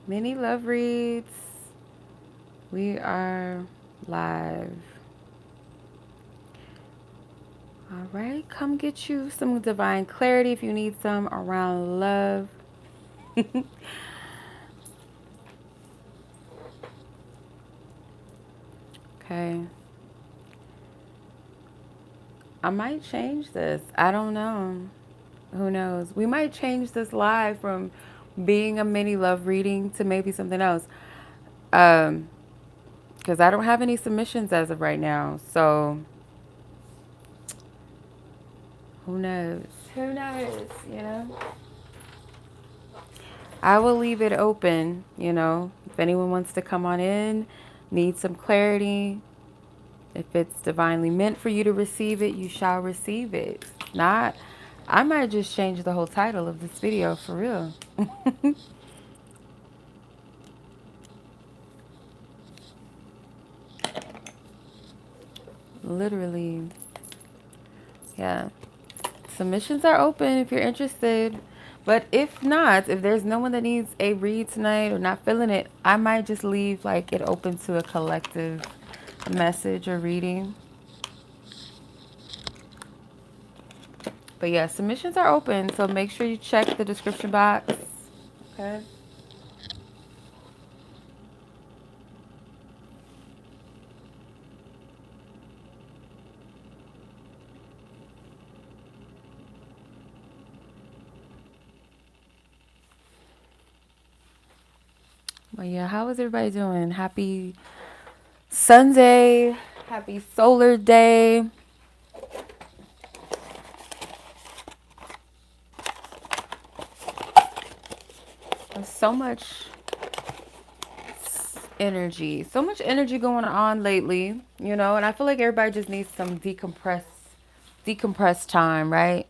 Mini love reads. We are live. All right, come get you some divine clarity if you need some around love. Okay. I might change this. I don't know. Who knows? We might change this live from being a mini love reading to maybe something else. Um, because I don't have any submissions as of right now. So who knows? Who knows? You know? I will leave it open, you know. If anyone wants to come on in, need some clarity, if it's divinely meant for you to receive it, you shall receive it. Not, I might just change the whole title of this video for real. Literally. Yeah. Submissions are open if you're interested. But if not, if there's no one that needs a read tonight or not feeling it, I might just leave like it open to a collective message or reading. But yeah, submissions are open, so make sure you check the description box. Okay. But yeah, how is everybody doing? Happy Sunday. Happy solar day. There's so much energy. So much energy going on lately, you know, and I feel like everybody just needs some decompress time, right?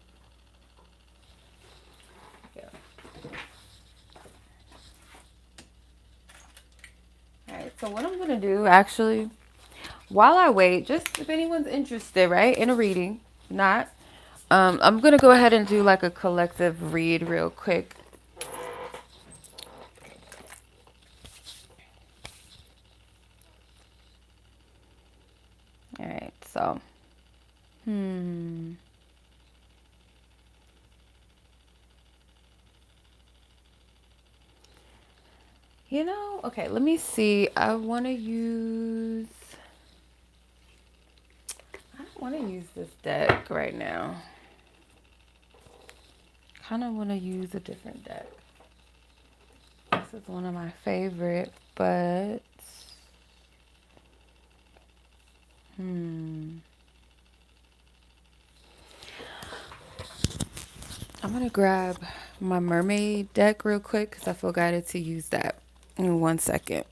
Yeah. All right. So what I'm going to do actually, while I wait, just if anyone's interested, right, in a reading, not, I'm going to go ahead and do like a collective read real quick. All right. So, hmm. You know, okay, let me see. I don't want to use this deck right now. Kind of want to use a different deck. This is one of my favorite, but I'm going to grab my mermaid deck real quick because I feel guided to use that in 1 second.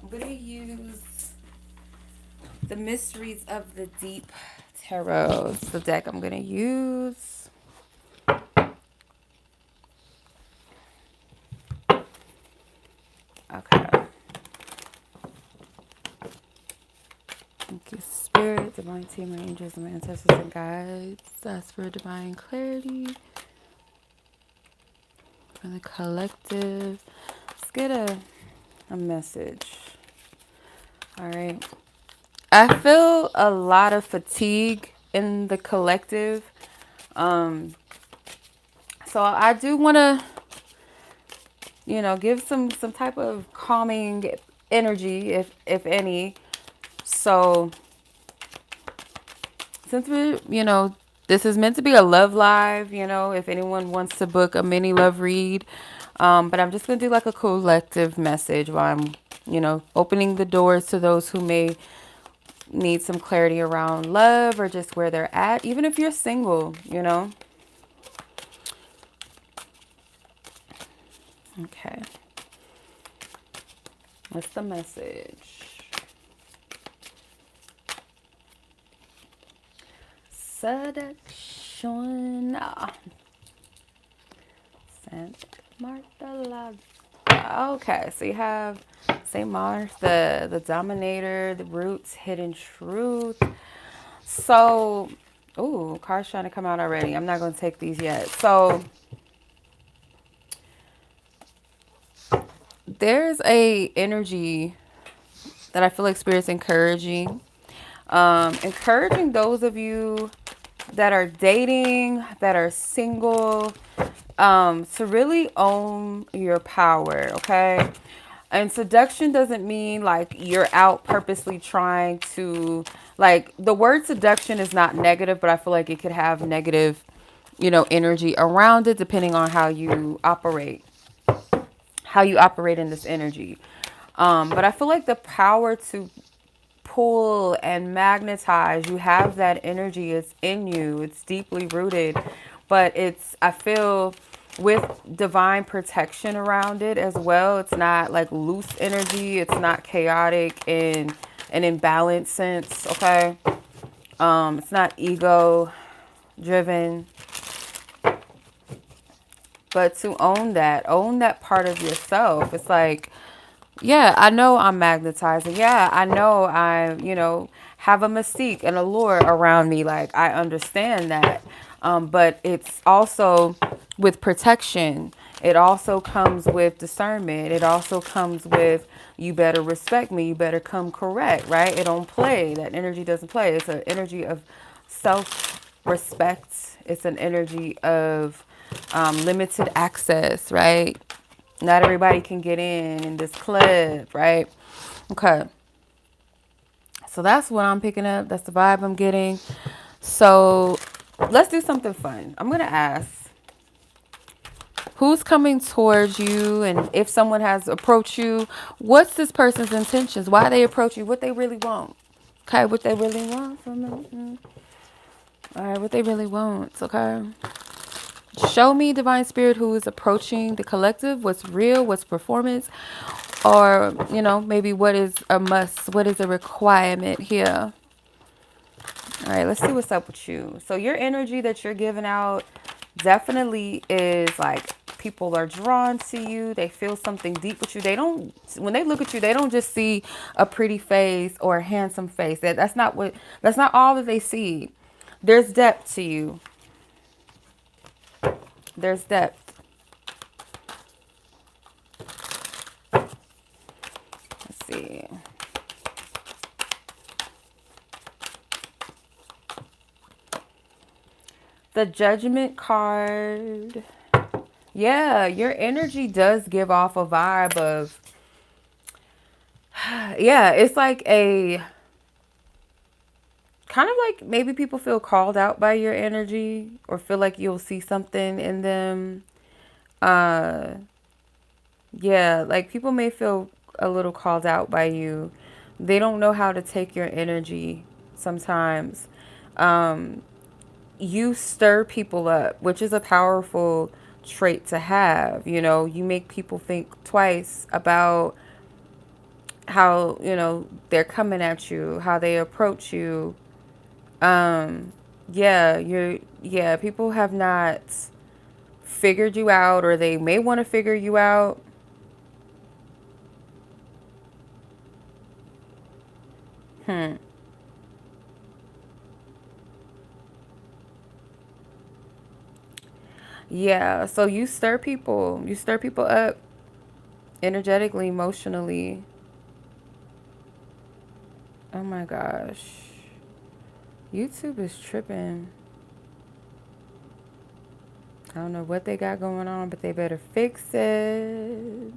I'm going to use the Mysteries of the Deep Tarot. It's the deck I'm going to use. Okay. Thank you, Spirit, Divine Team, my angels, and my ancestors and guides. Ask for divine clarity for the collective. Let's get a message. All right. I feel a lot of fatigue in the collective. So I do want to, you know, give some type of calming energy, if any, So since we, this is meant to be a love live, if anyone wants to book a mini love read, but I'm just going to do like a collective message while I'm, opening the doors to those who may need some clarity around love or just where they're at, even if you're single. Okay. What's the message? Seduction. Saint Martha Love. Okay, so you have Saint Martha, the dominator, the roots, hidden truth. So, ooh, card's trying to come out already. I'm not going to take these yet. So, there's a energy that I feel like Spirit's encouraging. Encouraging those of you that are dating, that are single, to really own your power, okay? And seduction doesn't mean like you're out purposely trying to, like, the word seduction is not negative, but I feel like it could have negative, energy around it depending on how you operate in this energy. But I feel like the power to pull and magnetize, you have that energy. It's in you. It's deeply rooted. But I feel with divine protection around it as well. It's not like loose energy. It's not chaotic in an imbalanced sense. Okay. It's not ego driven, but to own that part of yourself. It's like, yeah, I know I'm magnetizing. Yeah, I know have a mystique and allure around me. Like, I understand that. But it's also with protection. It also comes with discernment. It also comes with, you better respect me. You better come correct, right? It don't play. That energy doesn't play. It's an energy of self-respect. It's an energy of limited access, right? Not everybody can get in this club, right? Okay. So that's what I'm picking up. That's the vibe I'm getting. So let's do something fun. I'm going to ask, who's coming towards you? And if someone has approached you, what's this person's intentions? Why they approach you? What they really want? Okay, what they really want from them. All right, what they really want, okay? Show me, Divine Spirit, who is approaching the collective. What's real? What's performance? Or, maybe what is a must? What is a requirement here? All right, let's see what's up with you. So your energy that you're giving out definitely is like people are drawn to you. They feel something deep with you. When they look at you, they don't just see a pretty face or a handsome face. That's not all that they see. There's depth to you. There's depth. Let's see. The Judgment card. Yeah, your energy does give off a vibe of, yeah, it's like a kind of like maybe people feel called out by your energy or feel like you'll see something in them. Uh, yeah, like people may feel a little called out by you. They don't know how to take your energy sometimes. Um, you stir people up, which is a powerful trait to have. You make people think twice about how, they're coming at you, how they approach you. Yeah, people have not figured you out, or they may want to figure you out. Hmm. Yeah, so you stir people up energetically, emotionally. Oh my gosh. YouTube is tripping. I don't know what they got going on, but they better fix it.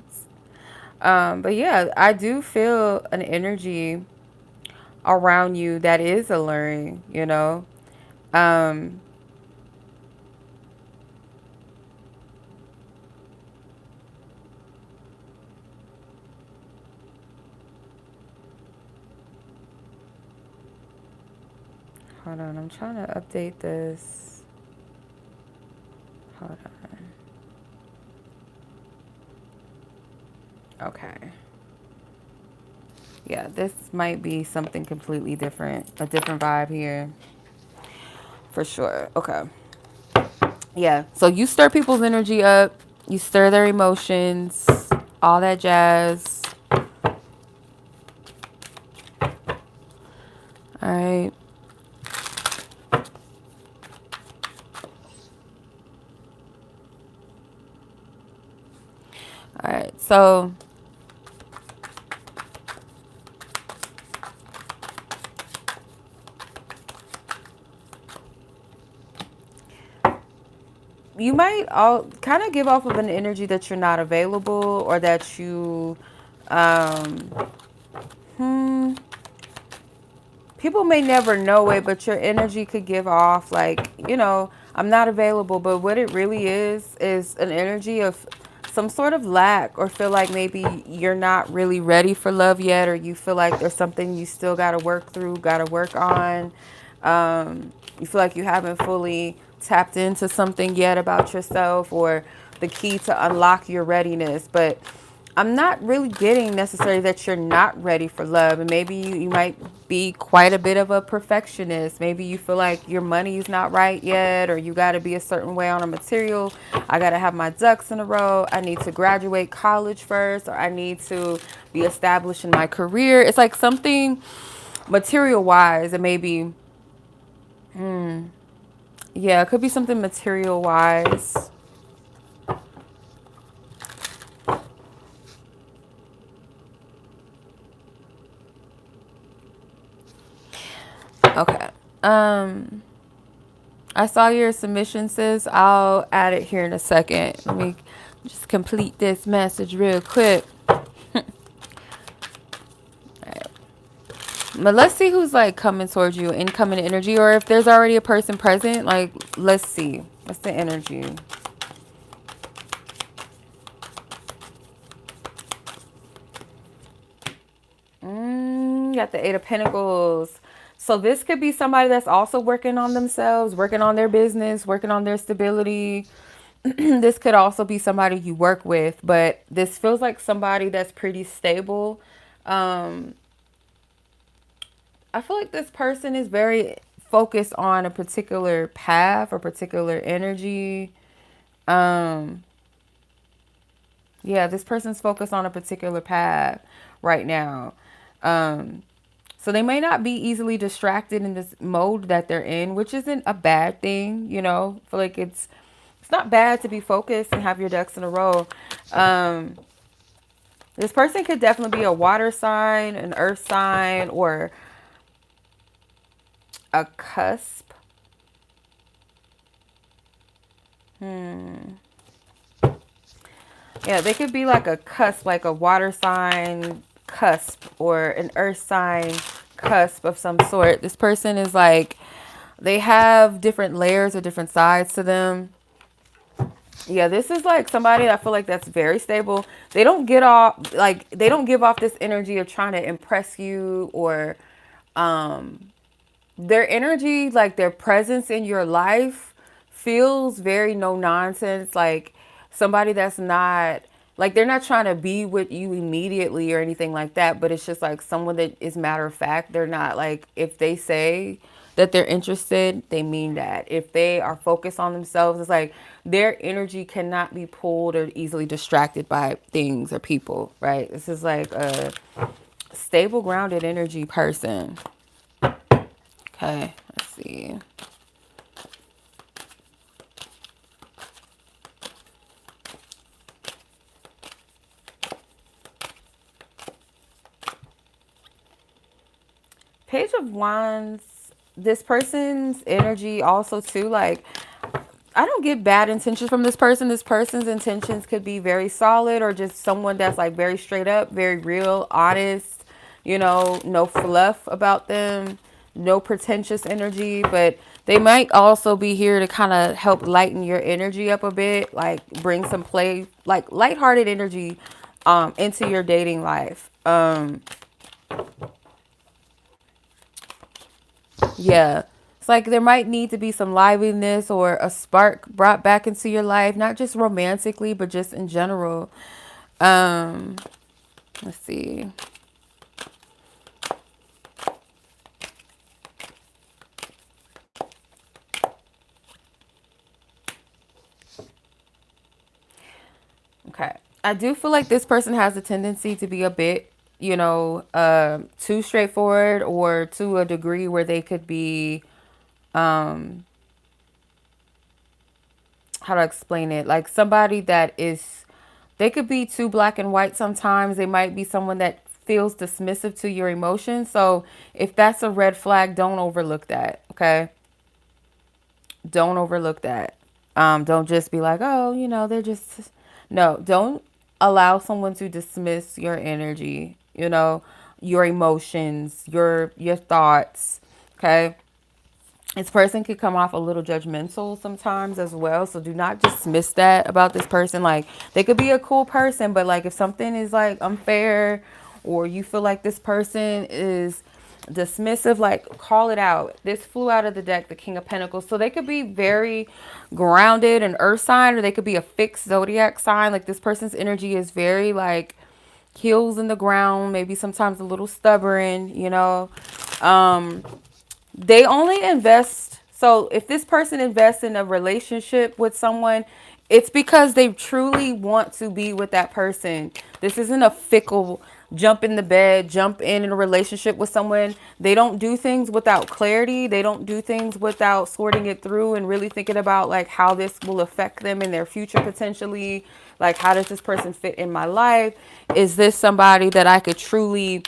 But yeah, I do feel an energy around you that is alluring, you know. Um, Hold on, I'm trying to update this. Hold on. Okay. Yeah, this might be something completely different, a different vibe here. For sure. Okay. Yeah. So you stir people's energy up, you stir their emotions, all that jazz. All right. All right. So you might all kind of give off of an energy that you're not available or that you um people may never know it, but your energy could give off like, I'm not available. But what it really is an energy of some sort of lack, or feel like maybe you're not really ready for love yet, or you feel like there's something you still got to work through, got to work on. You feel like you haven't fully tapped into something yet about yourself, or the key to unlock your readiness. But I'm not really getting necessarily that you're not ready for love. And maybe you might be quite a bit of a perfectionist. Maybe you feel like your money's not right yet, or you got to be a certain way on a material. I got to have my ducks in a row. I need to graduate college first, or I need to be established in my career. It's like something material wise, and maybe, yeah, it could be something material wise. Okay. Um, I saw your submission, sis. I'll add it here in a second. Let me just complete this message real quick. But let's see who's like coming towards you, incoming energy, or if there's already a person present. Like, let's see. What's the energy? Got the Eight of Pentacles. So this could be somebody that's also working on themselves, working on their business, working on their stability. This could also be somebody you work with, but this feels like somebody that's pretty stable. Um, I feel like this person is very focused on a particular path or particular energy. Um, yeah, this person's focused on a particular path right now. Um, so they may not be easily distracted in this mode that they're in, which isn't a bad thing, I feel like it's not bad to be focused and have your ducks in a row. Um, this person could definitely be a water sign, an earth sign, or a cusp. Yeah, they could be like a cusp, like a water sign cusp, or an earth sign cusp of some sort. This person is like, they have different layers or different sides to them. Yeah, this is like somebody I feel like that's very stable. They don't give off this energy of trying to impress you, or their energy, like their presence in your life feels very no nonsense. Like somebody that's not, like they're not trying to be with you immediately or anything like that, but it's just like someone that is matter of fact. They're not like, if they say that they're interested, they mean that. If they are focused on themselves, it's like their energy cannot be pulled or easily distracted by things or people, right? This is like a stable, grounded energy person. Okay, let's see. Page of Wands, this person's energy also too, like, I don't get bad intentions from this person. This person's intentions could be very solid, or just someone that's like very straight up, very real, honest, no fluff about them, no pretentious energy, but they might also be here to kind of help lighten your energy up a bit, like bring some play, like lighthearted energy into your dating life. Yeah. It's like there might need to be some liveliness or a spark brought back into your life, not just romantically, but just in general. Um, let's see. Okay. I do feel like this person has a tendency to be a bit, too straightforward, or to a degree where they could be, um, how to explain it? Like somebody that is, they could be too black and white sometimes. They might be someone that feels dismissive to your emotions. So if that's a red flag, don't overlook that. Okay. Don't overlook that. Don't just be like, oh, they're just, no, don't allow someone to dismiss your energy, your emotions, your thoughts. Okay. This person could come off a little judgmental sometimes as well. So do not dismiss that about this person. Like they could be a cool person, but like if something is like unfair or you feel like this person is dismissive, like call it out. This flew out of the deck, the King of Pentacles. So they could be very grounded and earth sign, or they could be a fixed zodiac sign. Like this person's energy is very like heels in the ground, maybe sometimes a little stubborn, they only invest. So if this person invests in a relationship with someone, it's because they truly want to be with that person. This isn't a fickle jump in the bed, jump in a relationship with someone. They don't do things without clarity. They don't do things without sorting it through and really thinking about like how this will affect them in their future potentially. Like, how does this person fit in my life? Is this somebody that I could truly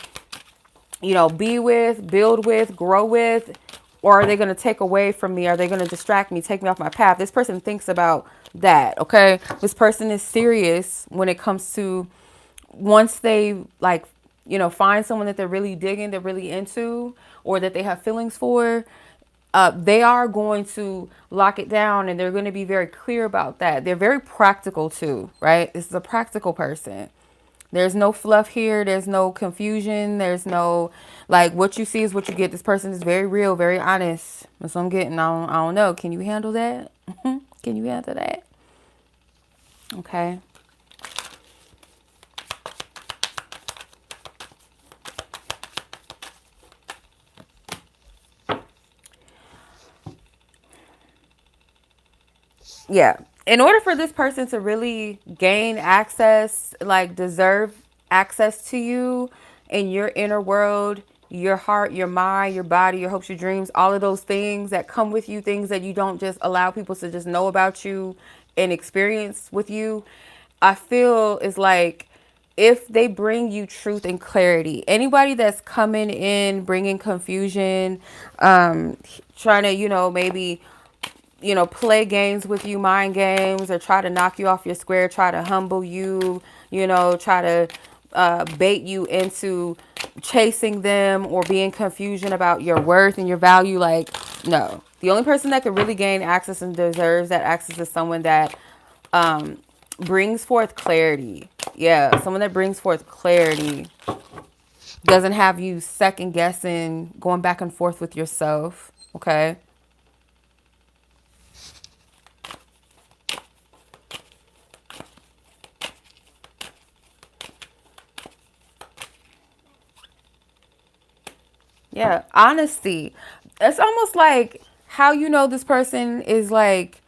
be with, build with, grow with, or are they going to take away from me? Are they going to distract me, take me off my path? This person thinks about that, okay? This person is serious when it comes to once they like, find someone that they're really digging, they're really into, or that they have feelings for, they are going to lock it down and they're going to be very clear about that. They're very practical too, right? This is a practical person. There's no fluff here. There's no confusion. There's no, like, what you see is what you get. This person is very real, very honest. That's what I'm getting. I don't know. Can you handle that? Can you handle that? Okay. Yeah. In order for this person to really gain access, like deserve access to you in your inner world, your heart, your mind, your body, your hopes, your dreams, all of those things that come with you, things that you don't just allow people to just know about you and experience with you, I feel is like if they bring you truth and clarity. Anybody that's coming in bringing confusion, trying to, maybe play games with you, mind games, or try to knock you off your square, try to humble you, try to bait you into chasing them or being confusion about your worth and your value. Like, no. The only person that could really gain access and deserves that access is someone that brings forth clarity. Yeah, someone that brings forth clarity. Doesn't have you second guessing, going back and forth with yourself. Okay. Yeah, honesty. It's almost like how this person is like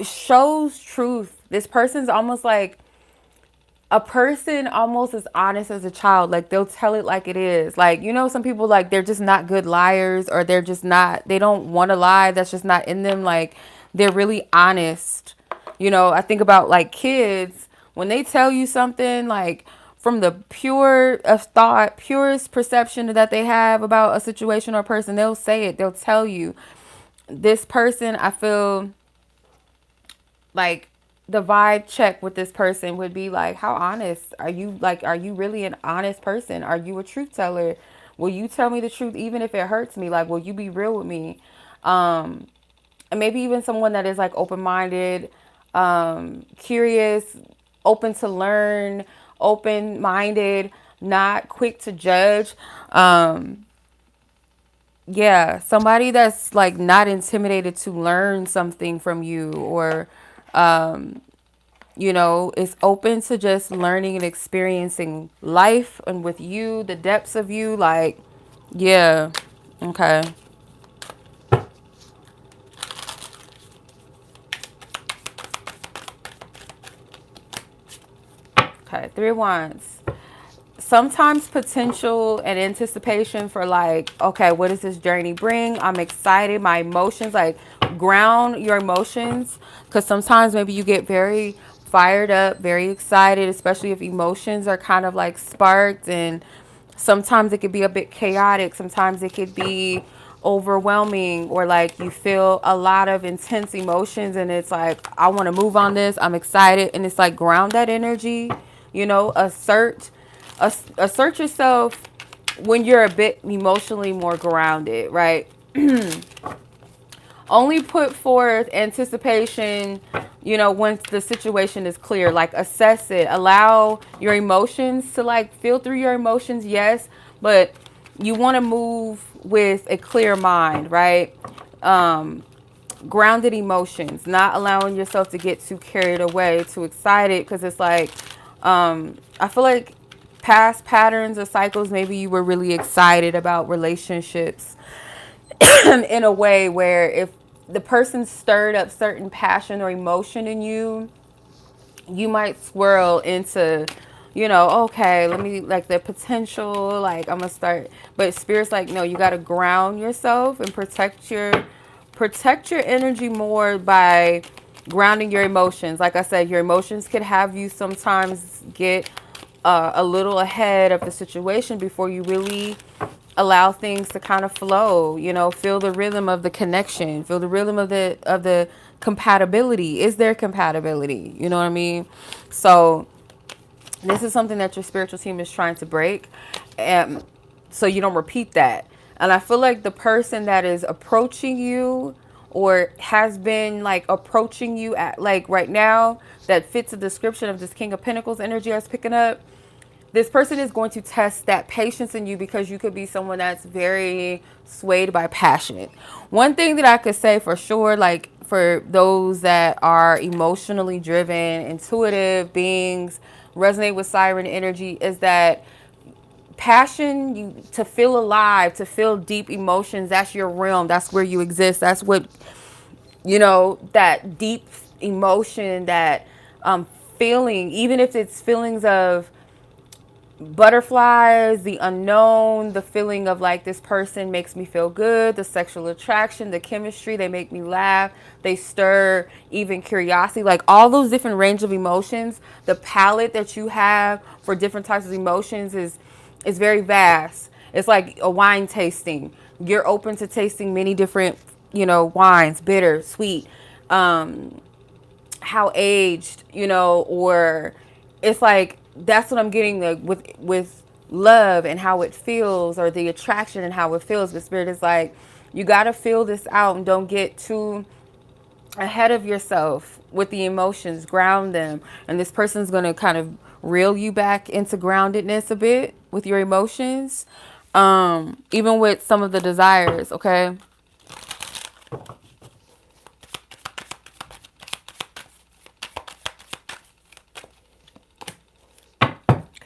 shows truth. This person's almost like a person almost as honest as a child. Like they'll tell it like it is. Like, some people like they're just not good liars, or they're just not, they don't want to lie. That's just not in them. Like they're really honest. I think about like kids when they tell you something like from the pure of thought, purest perception that they have about a situation or person, they'll say it. They'll tell you. This person, I feel like the vibe check with this person would be like, how honest are you? Like, are you really an honest person? Are you a truth teller? Will you tell me the truth even if it hurts me? Like, will you be real with me? And maybe even someone that is like open-minded, curious, open to learn, open-minded, not quick to judge. Yeah, somebody that's like not intimidated to learn something from you, or is open to just learning and experiencing life and with you, the depths of you. Like, yeah. Okay. Okay. Three of Wands. Sometimes potential and anticipation for like, okay, what does this journey bring? I'm excited. My emotions, like, ground your emotions, because sometimes maybe you get very fired up, very excited, especially if emotions are kind of like sparked, and sometimes it could be a bit chaotic. Sometimes it could be overwhelming, or like you feel a lot of intense emotions and it's like, I want to move on this. I'm excited. And it's like, ground that energy, assert yourself when you're a bit emotionally more grounded, right? Only put forth anticipation, once the situation is clear. Like, assess it. Allow your emotions to like feel through your emotions, yes, but you want to move with a clear mind, right? Grounded emotions, not allowing yourself to get too carried away, too excited, because it's like, I feel like past patterns or cycles, maybe you were really excited about relationships in a way where if the person stirred up certain passion or emotion in you, you might swirl into, okay, let me, like, the potential, like, I'm gonna start. But spirit's like, no, you got to ground yourself and protect your energy more by grounding your emotions. Like I said, your emotions could have you sometimes get a little ahead of the situation before you really allow things to kind of flow. Feel the rhythm of the connection, feel the rhythm of the compatibility. Is there compatibility? You know what I mean? So this is something that your spiritual team is trying to break, so you don't repeat that. And I feel like the person that is approaching you, or has been like approaching you at like right now, that fits the description of this King of Pentacles energy I was picking up, this person is going to test that patience in you, because you could be someone that's very swayed by passion. One thing that I could say for sure, like for those that are emotionally driven, intuitive beings, resonate with Siren energy, is that passion, you to feel alive, to feel deep emotions, that's your realm. That's where you exist. That's what, that deep emotion, that feeling, even if it's feelings of butterflies, the unknown, the feeling of like, this person makes me feel good, the sexual attraction, the chemistry, they make me laugh, they stir even curiosity, like all those different range of emotions. The palette that you have for different types of emotions is very vast. It's like a wine tasting. You're open to tasting many different, wines, bitter, sweet, how aged, or it's like, that's what I'm getting, like with love and how it feels, or the attraction and how it feels. But spirit is like, you got to feel this out and don't get too ahead of yourself with the emotions. Ground them, and this person's going to kind of reel you back into groundedness a bit with your emotions, even with some of the desires. Okay.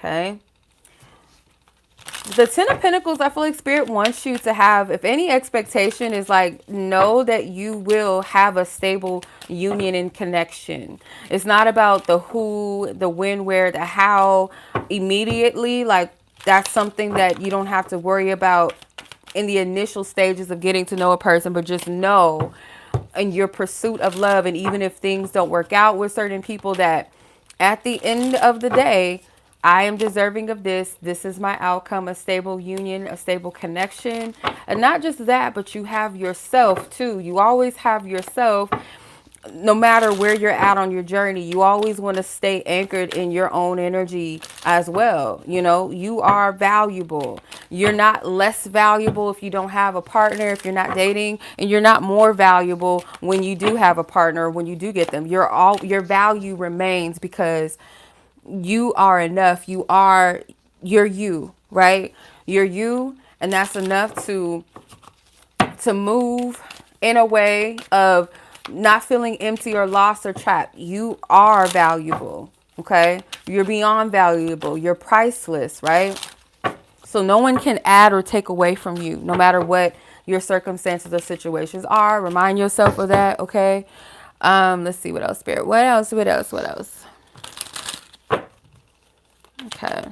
Okay. The Ten of Pentacles, I feel like spirit wants you to have, if any expectation, is like, know that you will have a stable union and connection. It's not about the who, the when, where, the how immediately. Like, that's something that you don't have to worry about in the initial stages of getting to know a person, but just know in your pursuit of love, and even if things don't work out with certain people, that at the end of the day, I am deserving of this. This is my outcome, a stable union, a stable connection. And not just that, but you have yourself too. You always have yourself. no matter where you're at on your journey, you always want to stay anchored in your own energy as well. You know, you are valuable. You're not less valuable if you don't have a partner, if you're not dating, and you're not more valuable when you do have a partner, when you do get them. Your value remains because you are enough. You're you, right? You're you, and that's enough to move in a way of not feeling empty or lost or trapped. You are valuable, okay? You're beyond valuable. You're priceless, right? So no one can add or take away from you, no matter what your circumstances or situations are. Remind yourself of that, okay? Let's see what else, Spirit. What else? What else? What else? Okay.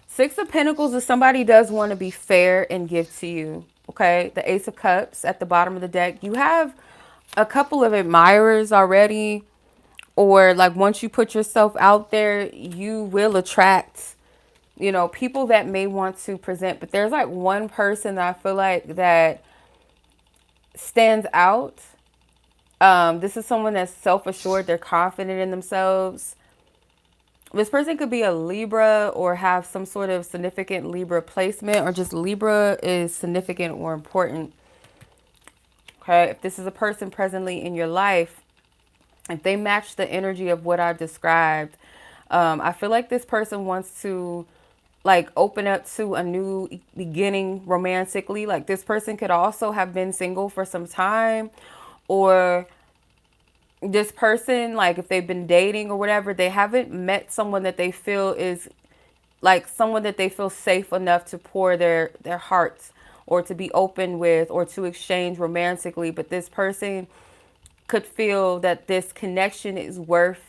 Six of Pentacles is somebody does want to be fair and give to you. Okay. The Ace of Cups at the bottom of the deck. You have a couple of admirers already, or like once you put yourself out there, you will attract, you know, people that may want to present. But there's like one person that I feel like that stands out. This is someone that's self-assured. They're confident in themselves. This person could be a Libra or have some sort of significant Libra placement, or just Libra is significant or important. Okay, if this is a person presently in your life, if they match the energy of what I've described, I feel like this person wants to like open up to a new beginning romantically. Like this person could also have been single for some time, or this person, like if they've been dating or whatever, they haven't met someone that they feel is like someone that they feel safe enough to pour their hearts or to be open with or to exchange romantically. But this person could feel that this connection is worth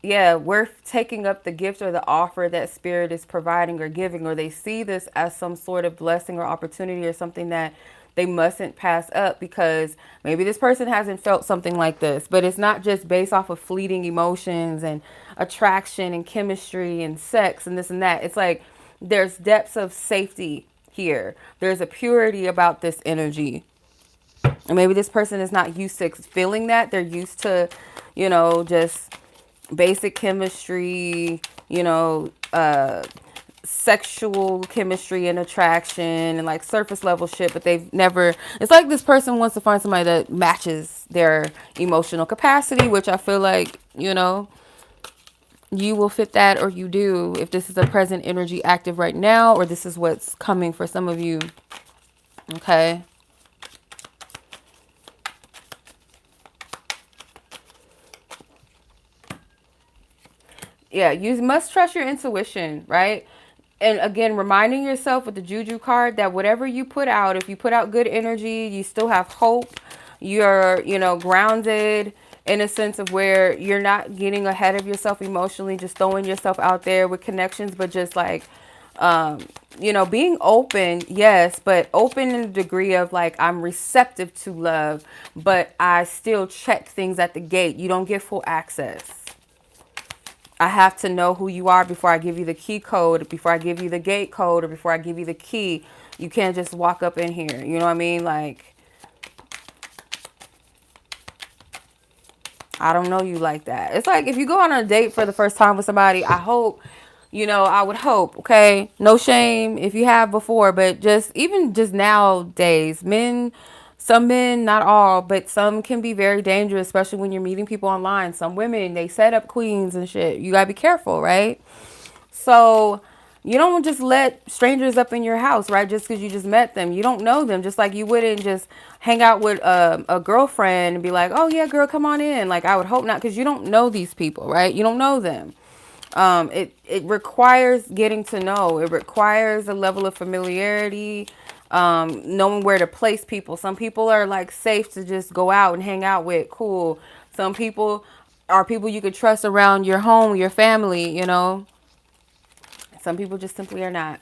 taking up the gift or the offer that spirit is providing or giving, or they see this as some sort of blessing or opportunity or something that they mustn't pass up, because maybe this person hasn't felt something like this. But it's not just based off of fleeting emotions and attraction and chemistry and sex and this and that. It's like there's depths of safety here. There's a purity about this energy. And maybe this person is not used to feeling that. They're used to, you know, just basic chemistry, you know, sexual chemistry and attraction and like surface level shit, but they've never, it's like this person wants to find somebody that matches their emotional capacity, which I feel like, you know, you will fit that, or you do, if this is a present energy active right now, or this is what's coming for some of you. Okay. Yeah, you must trust your intuition, right? And again, reminding yourself with the Juju card that whatever you put out, if you put out good energy, you still have hope. You're, you know, grounded in a sense of where you're not getting ahead of yourself emotionally, just throwing yourself out there with connections, but just like, you know, being open, yes, but open in a degree of like, I'm receptive to love, but I still check things at the gate. You don't get full access. I have to know who you are before I give you the key code, before I give you the gate code, or before I give you the key. You can't just walk up in here. You know what I mean? Like, I don't know you like that. It's like if you go on a date for the first time with somebody, I hope, you know, I would hope, okay? No shame if you have before, but just even just nowadays, some men, not all, but some can be very dangerous, especially when you're meeting people online. Some women, they set up queens and shit. You gotta be careful, right? So you don't just let strangers up in your house, right? Just because you just met them. You don't know them. Just like you wouldn't just hang out with a girlfriend and be like, oh, yeah, girl, come on in. Like, I would hope not, because you don't know these people, right? You don't know them. It requires getting to know. It requires a level of familiarity, knowing where to place people. Some people are like safe to just go out and hang out with. Cool. Some people are people you could trust around your home, your family, you know. Some people just simply are not.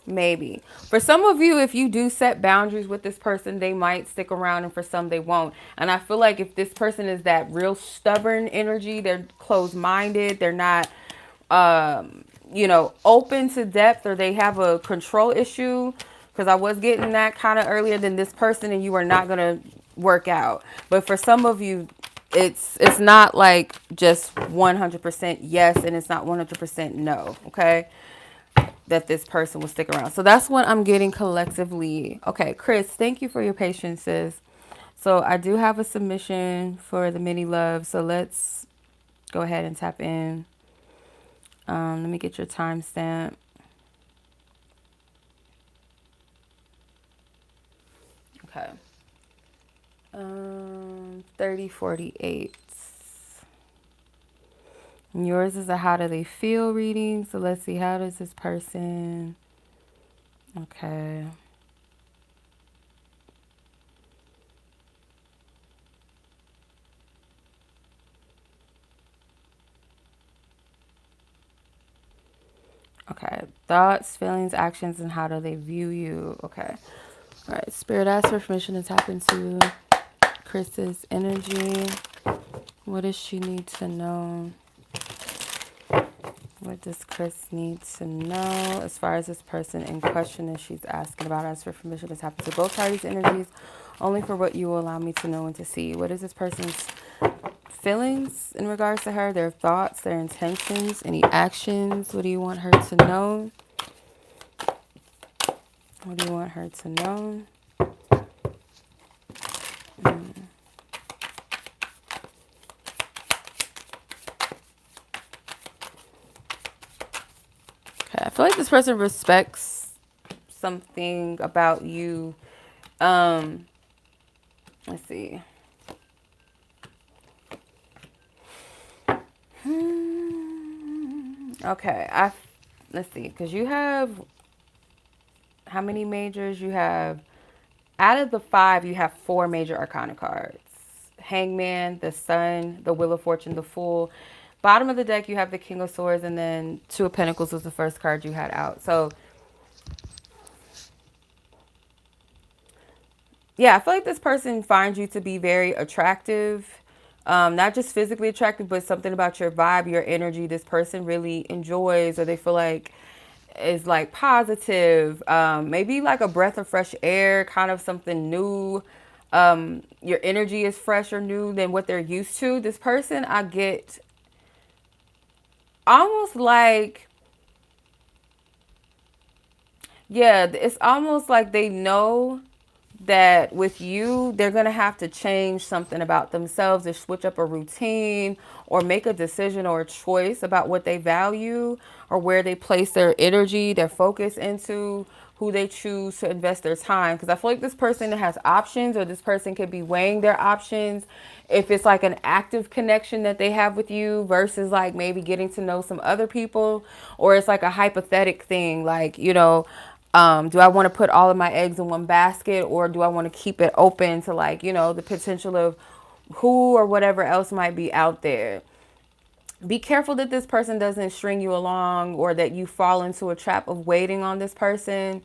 Maybe. For some of you, if you do set boundaries with this person, they might stick around, and for some, they won't. And I feel like if this person is that real stubborn energy, they're closed-minded, they're not, open to depth, or they have a control issue, because I was getting that kind of earlier than this person, and you are not going to work out. But for some of you, it's not like just 100% yes, and it's not 100% no, okay? That this person will stick around. So that's what I'm getting collectively. Okay, Kris, thank you for your patience, sis. So I do have a submission for the mini love. So let's go ahead and tap in. Let me get your timestamp. Okay. 3048. And yours is a how do they feel reading. So let's see, how does this person... Okay. Okay. Thoughts, feelings, actions, and how do they view you? Okay. All right. Spirit asks for permission to tap into Kris's energy. What does she need to know? What does Kris need to know as far as this person in question that she's asking about? Ask for permission to tap into both parties' energies, only for what you will allow me to know and to see. What is this person's feelings in regards to her, their thoughts, their intentions, any actions? What do you want her to know? What do you want her to know? Okay, I feel like this person respects something about you. Let's see. Okay, let's see, because you have how many majors? You have, out of the 5, you have 4 major arcana cards. Hangman, the Sun, the Wheel of Fortune, the Fool. Bottom of the deck, you have the King of Swords, and then 2 of Pentacles was the first card you had out. So, yeah, I feel like this person finds you to be very attractive. Not just physically attractive, but something about your vibe, your energy, this person really enjoys, or they feel like is like positive, maybe like a breath of fresh air, kind of something new. Your energy is fresh or new than what they're used to. This person, I get almost like, yeah, it's almost like they know that with you, they're going to have to change something about themselves, or switch up a routine, or make a decision or a choice about what they value, or where they place their energy, their focus into, who they choose to invest their time. Because I feel like this person has options, or this person could be weighing their options. If it's like an active connection that they have with you versus like maybe getting to know some other people, or it's like a hypothetical thing, like, do I want to put all of my eggs in one basket, or do I want to keep it open to like, the potential of who or whatever else might be out there? Be careful that this person doesn't string you along, or that you fall into a trap of waiting on this person.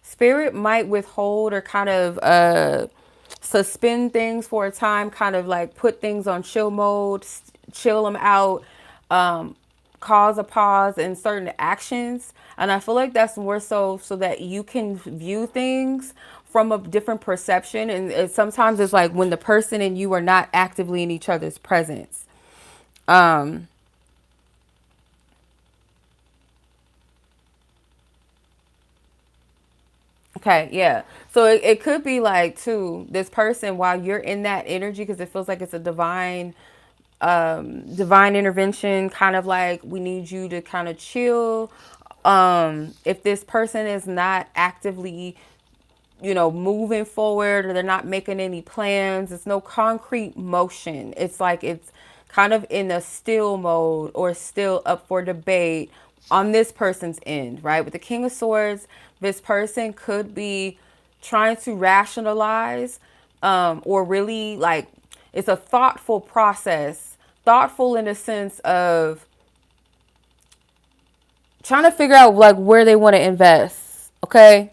Spirit might withhold, or kind of suspend things for a time, kind of like put things on chill mode, chill them out, cause a pause in certain actions. And I feel like that's more so that you can view things from a different perception. And sometimes it's like when the person and you are not actively in each other's presence. Okay, yeah. So it could be like, too, this person, while you're in that energy, because it feels like it's a divine intervention, kind of like, we need you to kind of chill. If this person is not actively, moving forward, or they're not making any plans, it's no concrete motion. It's like it's kind of in a still mode, or still up for debate on this person's end, right? With the King of Swords, this person could be trying to rationalize, or really like, it's a thoughtful process, thoughtful in the sense of trying to figure out like where they want to invest. Okay.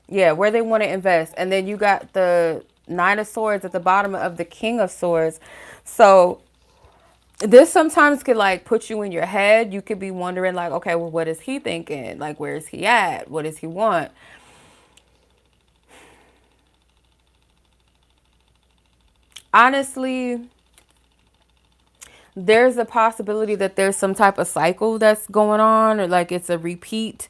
Yeah, where they want to invest. And then you got the Nine of Swords at the bottom of the King of Swords. So this sometimes could like put you in your head. You could be wondering like, okay, well, what is he thinking? Like, where is he at? What does he want? Honestly, there's a possibility that there's some type of cycle that's going on, or like it's a repeat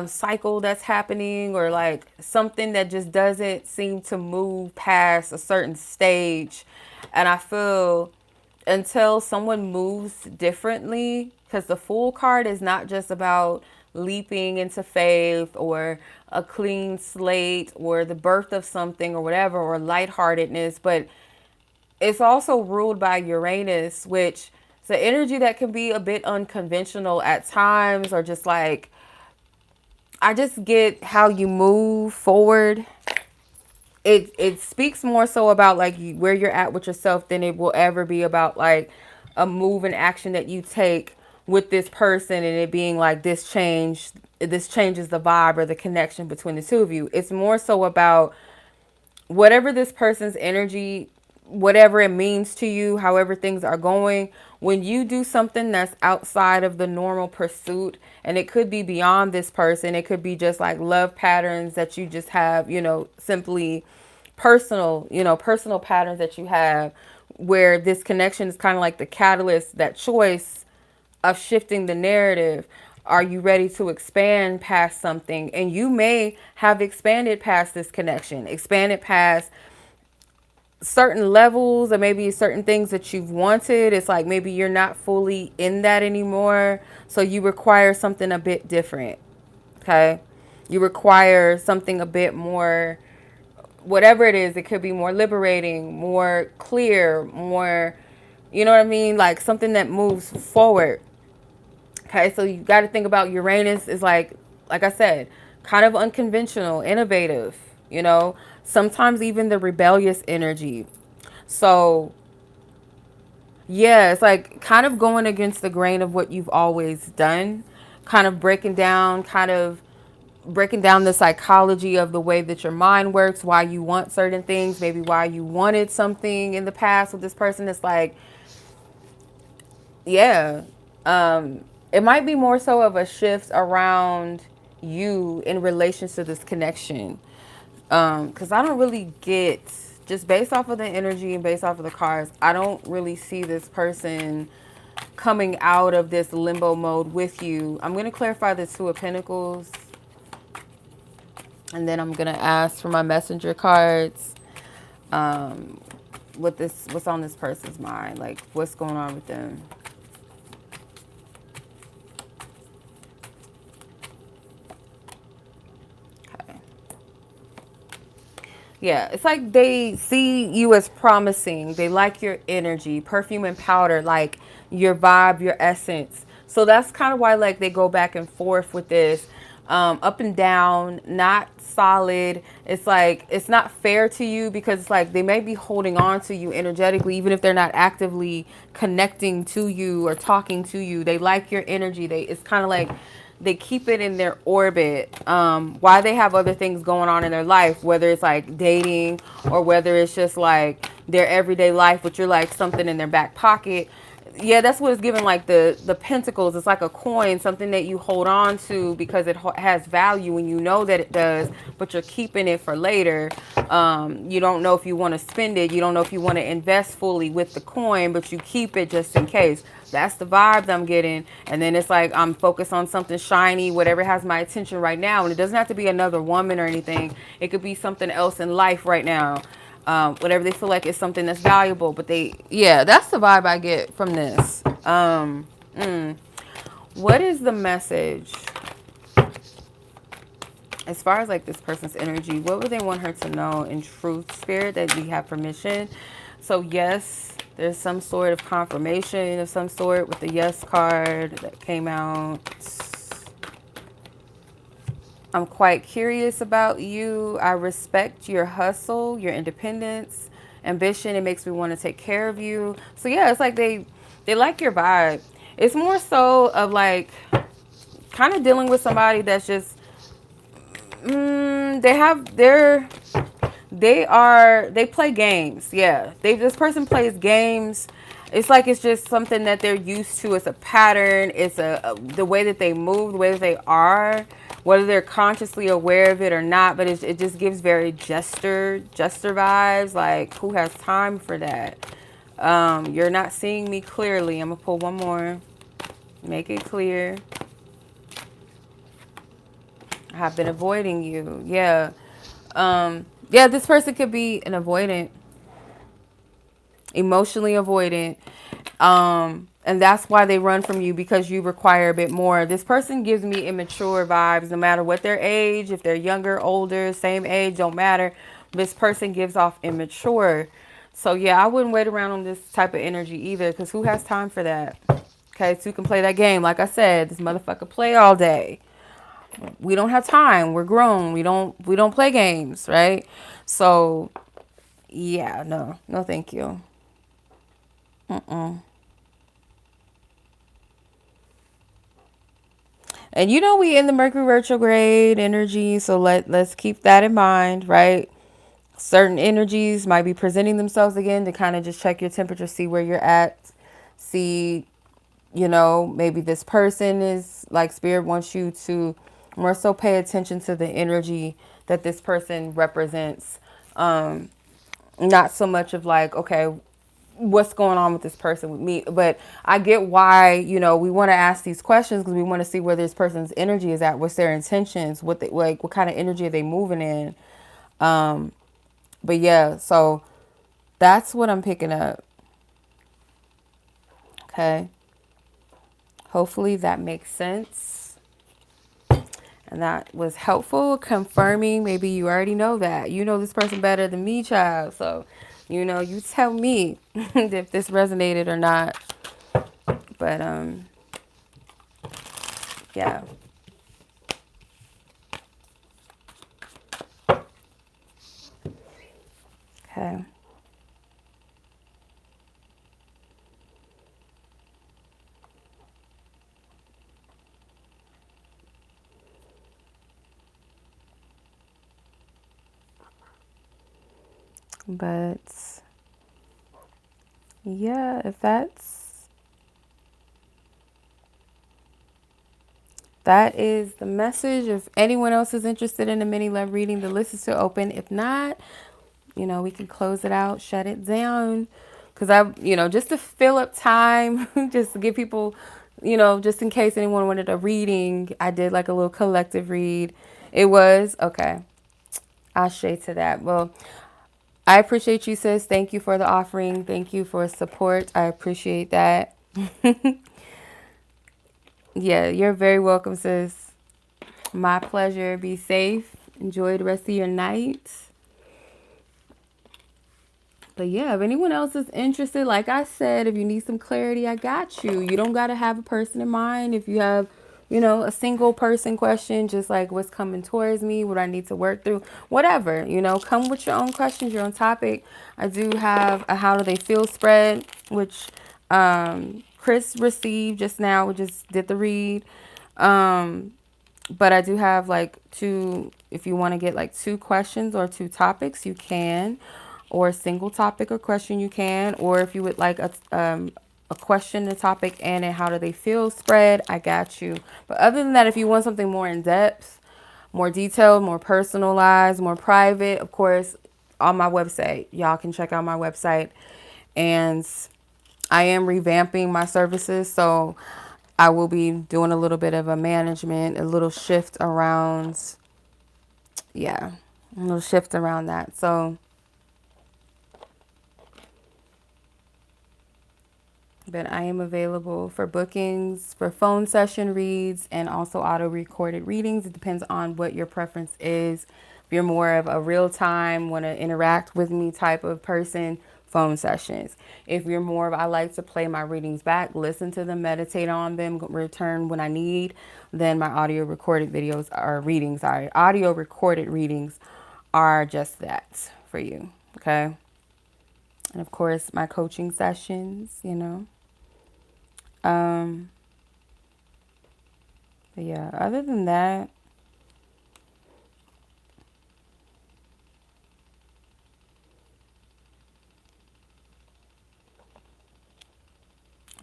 cycle that's happening, or like something that just doesn't seem to move past a certain stage. And I feel until someone moves differently, because the Fool card is not just about leaping into faith or a clean slate or the birth of something or whatever, or lightheartedness, but it's also ruled by Uranus, which is an energy that can be a bit unconventional at times, or just like, I just get how you move forward. It speaks more so about like where you're at with yourself than it will ever be about like a move and action that you take with this person, and it being like this changes the vibe or the connection between the two of you. It's more so about whatever this person's energy, whatever it means to you, however things are going, when you do something that's outside of the normal pursuit, and it could be beyond this person, it could be just like love patterns that you just have, simply personal, personal patterns that you have, where this connection is kind of like the catalyst, that choice of shifting the narrative. Are you ready to expand past something? And you may have expanded past this connection, expanded past certain levels, or maybe certain things that you've wanted. It's like maybe you're not fully in that anymore. So you require something a bit different. Okay. You require something a bit more, whatever it is. It could be more liberating, more clear, more, you know what I mean? Like something that moves forward. Okay, so you got to think about Uranus is like I said, kind of unconventional, innovative, sometimes even the rebellious energy. So, yeah, it's like kind of going against the grain of what you've always done, kind of breaking down the psychology of the way that your mind works, why you want certain things, maybe why you wanted something in the past with this person. It's like, yeah, it might be more so of a shift around you in relation to this connection. Because I don't really get, just based off of the energy and based off of the cards, I don't really see this person coming out of this limbo mode with you. I'm going to clarify the Two of Pentacles, and then I'm going to ask for my messenger cards. Um, what's on this person's mind? Like, what's going on with them? Okay. Yeah, it's like they see you as promising. They like your energy, perfume and powder, like your vibe, your essence. So that's kind of why like they go back and forth with this, up and down, not solid. It's like it's not fair to you, because it's like they may be holding on to you energetically, even if they're not actively connecting to you or talking to you. They like your energy. It's kind of like they keep it in their orbit, why they have other things going on in their life, whether it's like dating or whether it's just like their everyday life, but you're like something in their back pocket. Yeah, that's what it's given, like the pentacles. It's like a coin, something that you hold on to because it has value and you know that it does, but you're keeping it for later. You don't know if you want to spend it. You don't know if you want to invest fully with the coin, but you keep it just in case. That's the vibes I'm getting. And then it's like I'm focused on something shiny, whatever has my attention right now. And it doesn't have to be another woman or anything. It could be something else in life right now. Whatever they feel like is something that's valuable. But yeah, that's the vibe I get from this. What is the message? As far as like this person's energy, what would they want her to know in truth, spirit, that we have permission? So yes, there's some sort of confirmation of some sort with the yes card that came out. I'm quite curious about you. I respect your hustle, your independence, ambition. It makes me want to take care of you. So yeah, it's like they like your vibe. It's more so of like kind of dealing with somebody that's just, they have their, they play games. Yeah. This person plays games. It's like it's just something that they're used to. It's a pattern. It's the way that they move, the way that they are, whether they're consciously aware of it or not. But it just gives very jester vibes. Like, who has time for that? You're not seeing me clearly. I'm gonna pull one more. Make it clear. I have been avoiding you. Yeah. Yeah, this person could be an avoidant, emotionally avoidant. And that's why they run from you, because you require a bit more. This person gives me immature vibes, no matter what their age, if they're younger, older, same age, don't matter. This person gives off immature. So yeah, I wouldn't wait around on this type of energy either, because who has time for that? Okay, so you can play that game. Like I said, this motherfucker play all day. We don't have time. We're grown. We don't play games, right? So yeah, no, thank you. And we in the Mercury retrograde energy, so let's keep that in mind, right? Certain energies might be presenting themselves again to kind of just check your temperature, see where you're at, see, maybe this person is like, spirit wants you to more so pay attention to the energy that this person represents. Not so much of like, okay, what's going on with this person with me, but I get why, we want to ask these questions, because we want to see where this person's energy is at, what's their intentions, what they like, what kind of energy are they moving in. But yeah, so that's what I'm picking up. Okay, hopefully that makes sense and that was helpful, confirming. Maybe you already know that you know this person better than me, child, so you tell me if this resonated or not. But yeah. Okay. But yeah, if that is the message. If anyone else is interested in a mini love reading, the list is still open. If not, we can close it out, shut it down. Because just to fill up time, just to give people, just in case anyone wanted a reading, I did like a little collective read. It was okay. Ashe to that. Well, I appreciate you, sis. Thank you for the offering. Thank you for support. I appreciate that. Yeah, you're very welcome, sis. My pleasure. Be safe. Enjoy the rest of your night. But yeah, if anyone else is interested, like I said, if you need some clarity, I got you. You don't got to have a person in mind. If you have, a single person question, just like what's coming towards me, what I need to work through, whatever, come with your own questions, your own topic. I do have a how do they feel spread, which Kris received just now. We just did the read. But I do have like two, if you want to get like two questions or two topics, you can, or a single topic or question, you can, or if you would like a question, a topic, and a how do they feel spread, I got you. But other than that, if you want something more in depth, more detailed, more personalized, more private, of course, on my website, y'all can check out my website. And I am revamping my services, so I will be doing a little bit of a management, a little shift around, yeah, a little shift around that. So, but I am available for bookings, for phone session reads, and also auto recorded readings. It depends on what your preference is. If you're more of a real time, want to interact with me type of person, phone sessions. If you're more of I like to play my readings back, listen to them, meditate on them, return when I need, then my audio recorded videos are readings. Sorry, audio recorded readings are just that for you. Okay. And of course, my coaching sessions, Yeah, other than that,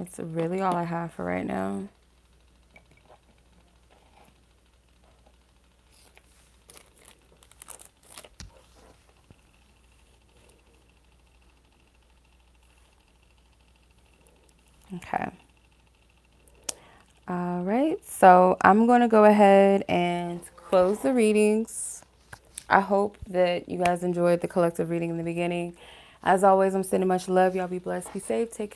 it's really all I have for right now. Okay. All right. So I'm going to go ahead and close the readings. I hope that you guys enjoyed the collective reading in the beginning. As always, I'm sending much love. Y'all be blessed. Be safe. Take care.